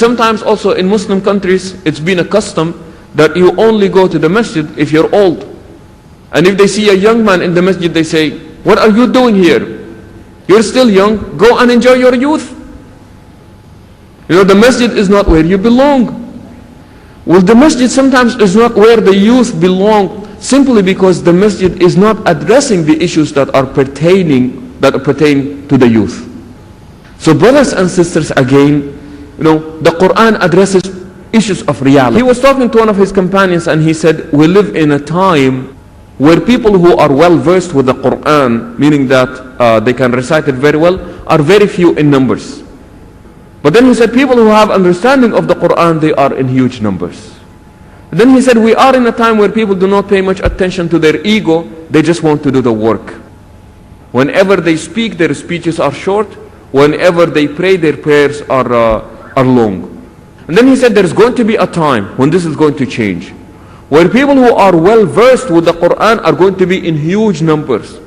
Sometimes also in Muslim countries, it's been a custom that you only go to the masjid if you're old. And if they see a young man in the masjid, they say, "What are you doing here? You're still young, go and enjoy your youth." You know, the masjid is not where you belong. Well, the masjid sometimes is not where the youth belong, simply because the masjid is not addressing the issues that pertain to the youth. So brothers and sisters, again, you know, the Quran addresses issues of reality. He was talking to one of his companions and he said, we live in a time where people who are well versed with the Quran, meaning that they can recite it very well, are very few in numbers. But then he said, people who have understanding of the Quran, they are in huge numbers. Then he said, we are in a time where people do not pay much attention to their ego, they just want to do the work. Whenever they speak, their speeches are short. Whenever they pray, their prayers are long. And then he said, there's going to be a time when this is going to change, where people who are well versed with the Quran are going to be in huge numbers.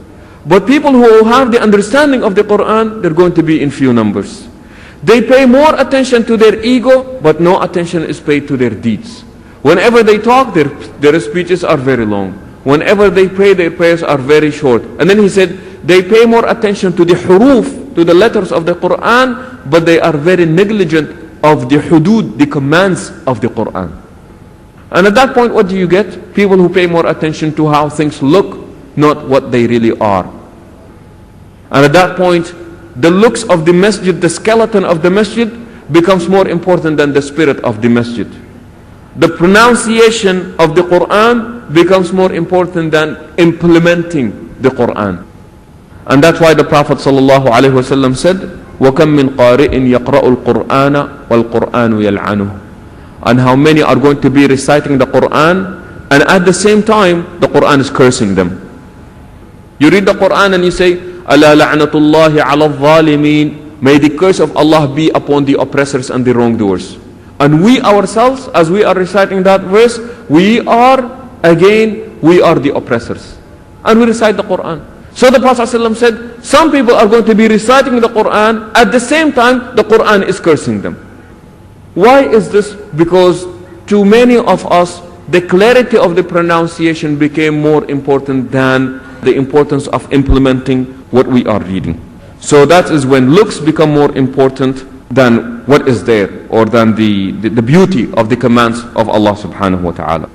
But people who have the understanding of the Quran, they're going to be in few numbers. They pay more attention to their ego, but no attention is paid to their deeds. Whenever they talk, their speeches are very long. Whenever they pray, their prayers are very short. And then he said, they pay more attention to the huruf, to the letters of the Quran, but they are very negligent of the hudud, the commands of the Quran. And at that point, what do you get? People who pay more attention to how things look, not what they really are. And at that point, the looks of the masjid, the skeleton of the masjid, becomes more important than the spirit of the masjid. The pronunciation of the Quran becomes more important than implementing the Quran. And that's why the Prophet ﷺ said, وَكَمْ مِنْ قَارِئٍ يَقْرَأُ الْقُرْآنَ وَالْقُرْآنُ يَلْعَنُهُ. And how many are going to be reciting the Quran, and at the same time, the Quran is cursing them. You read the Quran and you say, أَلَا لَعْنَةُ اللَّهِ عَلَى الظَّالِمِينَ. May the curse of Allah be upon the oppressors and the wrongdoers. And we ourselves, as we are reciting that verse, we are the oppressors. And we recite the Quran. So the Prophet ﷺ said, some people are going to be reciting the Quran, at the same time the Quran is cursing them. Why is this? Because to many of us, the clarity of the pronunciation became more important than the importance of implementing what we are reading. So that is when looks become more important than what is there, or than the beauty of the commands of Allah subhanahu wa ta'ala.